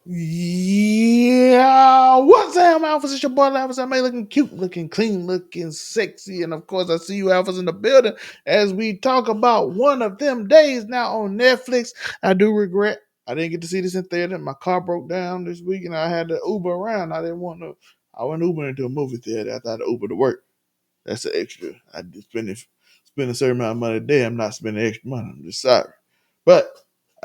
Yeah, what's up, Alphas? It's your boy Alphas. I'm looking cute, looking clean, looking sexy, and of course, I see you Alphas in the building as we talk about one of them days now on Netflix. I do regret I didn't get to see this in theater. My car broke down this week, and I had to Uber around. I didn't want to. I went Uber into a movie theater. I thought to Uber to work. That's an extra. I just spend a certain amount of money a day. I'm not spending extra money. I'm just sorry, but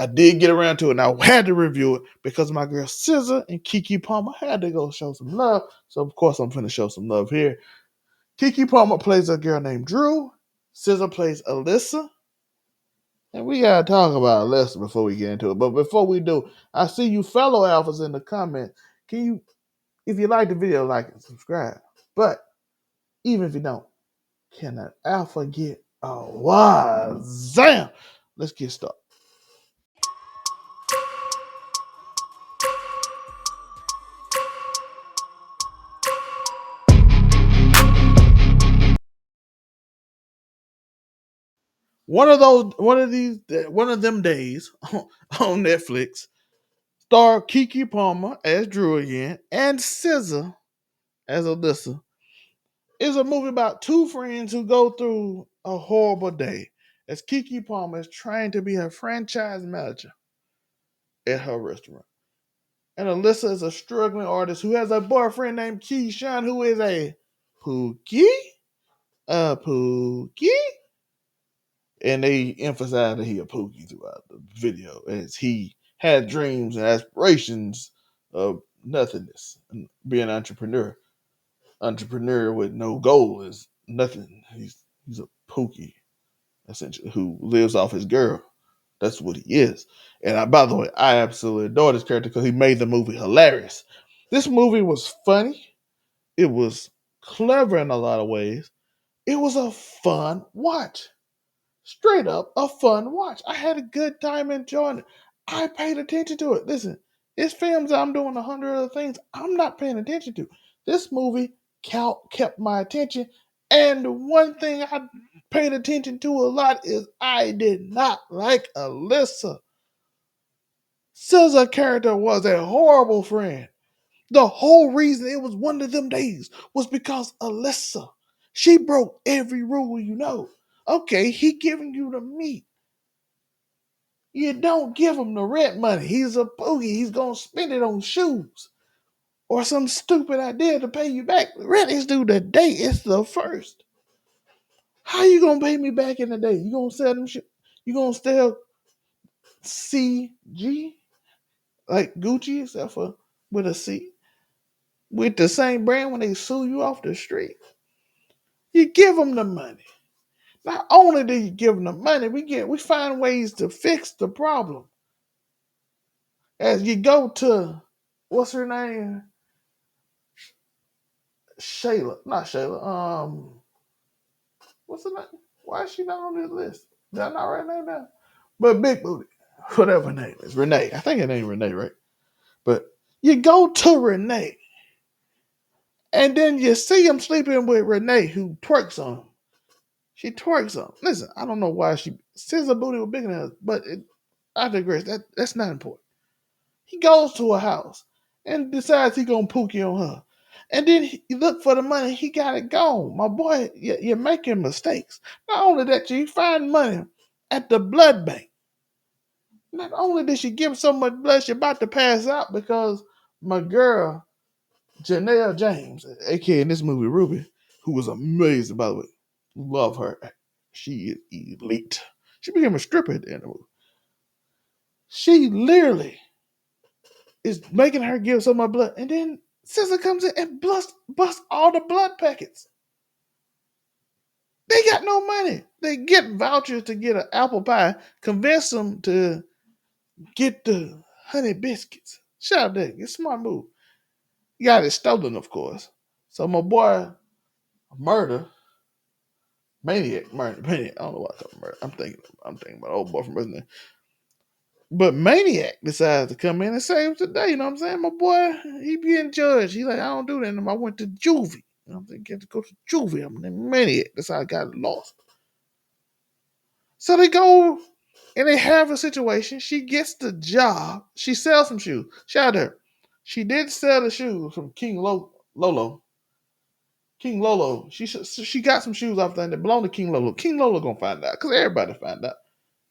I did get around to it, and I had to review it because my girl SZA and Keke Palmer had to go show some love. So of course I'm finna show some love here. Keke Palmer plays a girl named Dreux. SZA plays Alyssa. And we gotta talk about Alyssa before we get into it. But before we do, I see you fellow alphas in the comments. Can you, if you like the video, like and subscribe. But even if you don't, can an alpha get a wazam? Let's get started. One of them days on Netflix star Keke Palmer as Drew again and SZA as Alyssa. Is a movie about two friends who go through a horrible day as Keke Palmer is trying to be a franchise manager at her restaurant. And Alyssa is a struggling artist who has a boyfriend named Keyshawn who is a Pookie. Pookie. And they emphasize that he a Pookie throughout the video as he had dreams and aspirations of nothingness and being an entrepreneur. Entrepreneur with no goal is nothing. He's a Pookie essentially who lives off his girl. That's what he is. And by the way, I absolutely adore this character because he made the movie hilarious. This movie was funny. It was clever in a lot of ways. It was a fun watch. Straight up a fun watch. I had a good time enjoying it. I paid attention to it. Listen, it's films I'm doing 100 other things I'm not paying attention to. This movie kept my attention. And one thing I paid attention to a lot is I did not like Alyssa. SZA character was a horrible friend. The whole reason it was one of them days was because Alyssa. She broke every rule you know. Okay, he giving you the meat. You don't give him the rent money. He's a boogie. He's gonna spend it on shoes or some stupid idea to pay you back. The rent is due the day. It's the first. How you gonna pay me back in the day? You gonna sell them shit? You gonna sell CG like Gucci except for with a C with the same brand when they sue you off the street? You give them the money. Not only do you give them the money, we find ways to fix the problem. As you go to what's her name? Shayla, not Shayla. What's her name? Why is she not on this list? Did I not write her name down? But Big Booty, whatever her name is, Renee. I think her name is Renee, right? But you go to Renee, and then you see him sleeping with Renee, who twerks on him. She twerks on him. Listen, I don't know why she says her booty was bigger than hers, but I digress. That's not important. He goes to a house and decides he gonna pookie on her. And then he look for the money. He got it gone. My boy, you're making mistakes. Not only that, you find money at the blood bank. Not only did she give so much blood, she about to pass out because my girl, Janelle James, aka in this movie Ruby, who was amazing by the way, love her. She is elite. She became a stripper at the end of the movie. She literally is making her give so much blood. And then SZA comes in and bust all the blood packets. They got no money. They get vouchers to get an apple pie, convince them to get the honey biscuits. Shout out there. It's a smart move. You got it stolen, of course. So my boy, murder, maniac. I don't know what I'm talking about. I'm thinking about old boy from Resident. But Maniac decides to come in and save the day. You know what I'm saying? My boy, he being judged. He like, I don't do that anymore. I went to juvie. You know what I'm saying? Get to go to juvie. I'm the Maniac. That's how I got lost. So they go And they have a situation. She gets the job. She sells some shoes. Shout out to her. She did sell the shoes from Lolo. King Lolo. She got some shoes off there that belong to King Lolo. King Lolo gonna find out because everybody find out.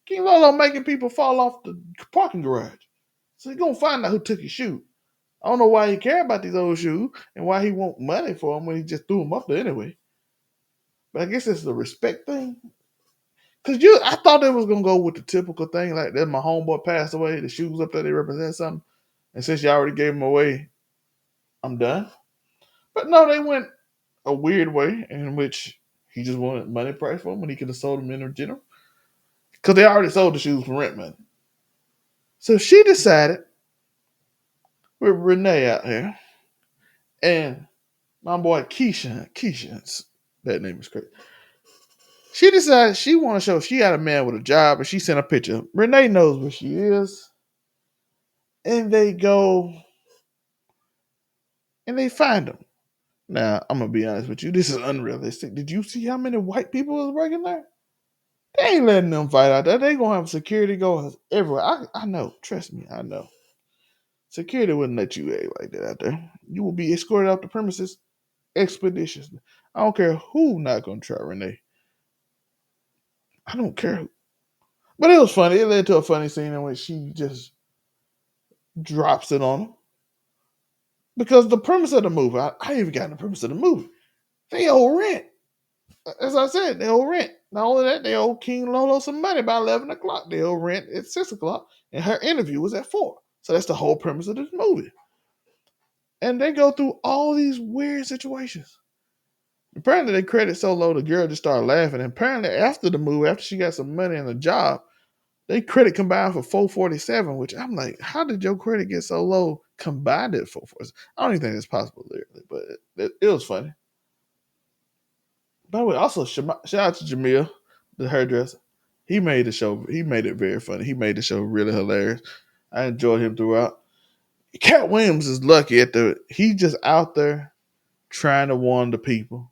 King Lolo making people fall off the parking garage. So he gonna find out who took his shoe. I don't know why he care about these old shoes and why he want money for them when he just threw them up there anyway. But I guess it's the respect thing. Cause I thought they was gonna go with the typical thing like that. My homeboy passed away. The shoes up there they represent something, and since you already gave them away, I'm done. But no, they went a weird way in which he just wanted money price for them when he could have sold them in general. Cause they already sold the shoes for rent money. So she decided with Renee out here and my boy Keisha, that name is crazy. She decided she want to show she got a man with a job, and she sent a picture. Renee knows where she is, and they go and they find him. Now, I'm gonna be honest with you. This is unrealistic. Did you see how many white people was working there? They ain't letting them fight out there. They gonna have security guards everywhere. I know. Trust me, I know. Security wouldn't let you act like that out there. You will be escorted off the premises expeditiously. I don't care who not gonna try Renee. I don't care who. But it was funny. It led to a funny scene in which she just drops it on him. Because the premise of the movie, I even got the premise of the movie. They owe rent. As I said, they owe rent. Not only that, they owe King Lolo some money by 11 o'clock. They owe rent at 6 o'clock. And her interview was at 4. So that's the whole premise of this movie. And they go through all these weird situations. Apparently, they credit so low, the girl just started laughing. And apparently, after the movie, after she got some money and a job, they credit combined for 447, which I'm like, how did your credit get so low combined at 447? I don't even think it's possible literally, but it was funny. By the way, also shout out to Jamil, the hairdresser. He made the show. He made it very funny. He made the show really hilarious. I enjoyed him throughout. Katt Williams is lucky he just out there trying to warn the people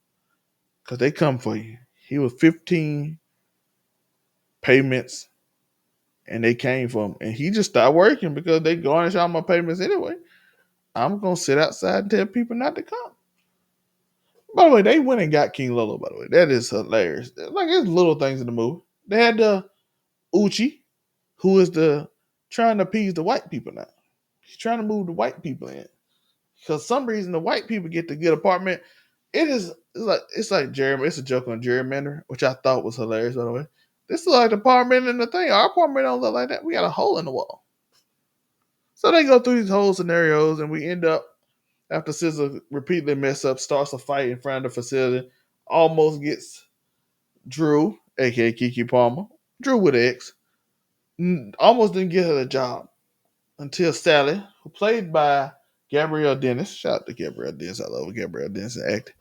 because they come for you. He was 15 payments and they came for him. And he just stopped working because they garnish all my payments anyway. I'm going to sit outside and tell people not to come. By the way, they went and got King Lolo, by the way. That is hilarious. Like, there's little things in the movie. They had the Uchi, who is trying to appease the white people now. He's trying to move the white people in. Because some reason the white people get the good apartment. It's like Jeremy. It's a joke on gerrymander, which I thought was hilarious, by the way. This is like the apartment in the thing. Our apartment don't look like that. We got a hole in the wall. So they go through these whole scenarios, and we end up after SZA repeatedly mess up, starts a fight in front of the facility, almost gets Dreux, aka Keke Palmer, Dreux with X, almost didn't get her the job until Sally, who played by Gabrielle Dennis, shout out to Gabrielle Dennis, I love Gabrielle Dennis acting,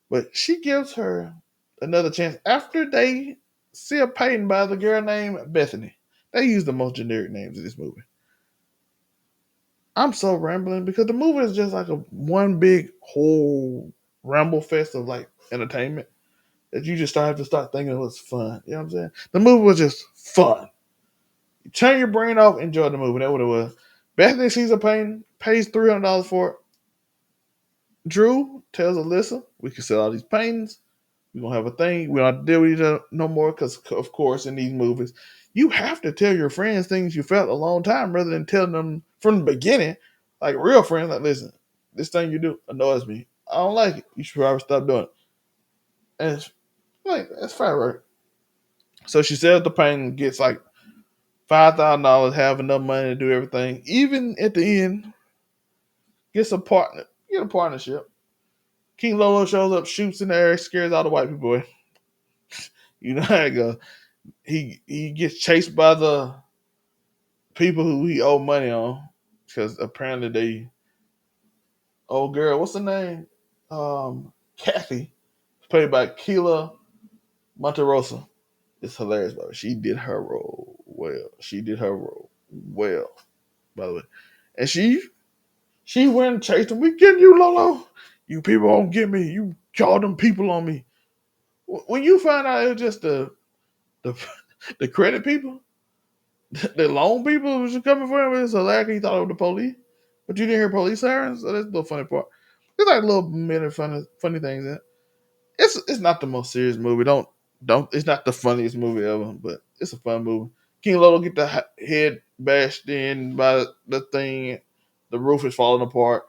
but she gives her another chance after they see a painting by the girl named Bethany. They use the most generic names in this movie. I'm so rambling because the movie is just like a one big whole ramble fest of like entertainment that you just have to start thinking it was fun. You know what I'm saying? The movie was just fun. You turn your brain off, enjoy the movie. That's what it was. Bethany sees a painting, pays $300 for it. Dreux tells Alyssa, we can sell all these paintings. We're going to have a thing. We don't have to deal with each other no more because, of course, in these movies, you have to tell your friends things you felt a long time rather than telling them from the beginning, like real friends, like, listen, this thing you do annoys me. I don't like it. You should probably stop doing it. And it's like, that's fair, right? So she sells the painting, gets like $5,000, have enough money to do everything. Even at the end, get a partnership. King Lolo shows up, shoots in the air, scares all the white people away. You know how it goes. He gets chased by the people who he owed money on because apparently they old girl, what's her name? Kathy, played by Keila Monterosa. It's hilarious, by the way. She did her role well. By the way, and she went and chased him. We getting you, Lolo. You people won't get me. You called them people on me. When you find out it was just the the credit people, The lone people was coming for him. It was hilarious. He thought it was the police, but you didn't hear police sirens. So that's the funny part. There's like little minute funny things in it. It's not the most serious movie. Don't. It's not the funniest movie ever, but it's a fun movie. King Lolo get the head bashed in by the thing. The roof is falling apart.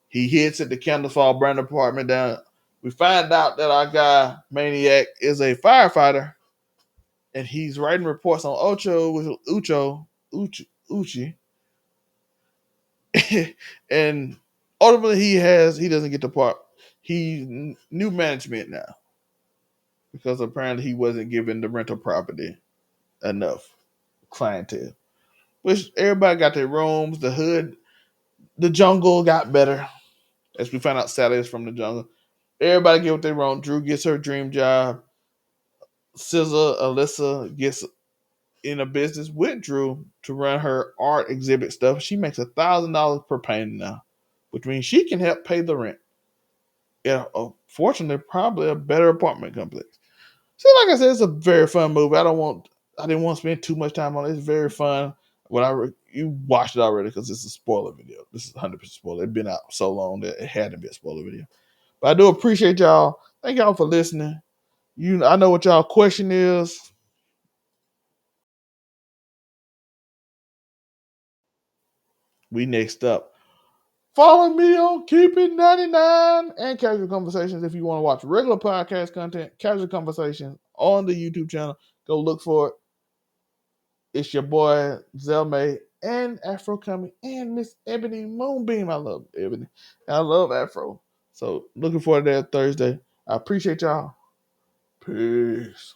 He hits it. The candles fall, burn the apartment down. We find out that our guy Maniac is a firefighter, and he's writing reports on Uchi, and ultimately he doesn't get the part. He new management now because apparently he wasn't given the rental property enough clientele. Which everybody got their rooms. The hood, the jungle got better as we find out Sally is from the jungle. Everybody get what they want. Drew gets her dream job. SZA, Alyssa gets in a business with Drew to run her art exhibit stuff. She makes $1,000 per painting now, which means she can help pay the rent. Yeah, fortunately, probably a better apartment complex. So, like I said, it's a very fun movie. I didn't want to spend too much time on it. It's very fun. You watched it already because it's a spoiler video. This is 100% spoiler. It's been out so long that it had to be a spoiler video. But I do appreciate y'all. Thank y'all for listening. I know what y'all question is. We next up. Follow me on Keep It 99 and Casual Conversations if you want to watch regular podcast content. Casual Conversations on the YouTube channel. Go look for it. It's your boy Zelmay and Afro coming and Miss Ebony Moonbeam. I love Ebony. And I love Afro. So looking forward to that Thursday. I appreciate y'all. Peace.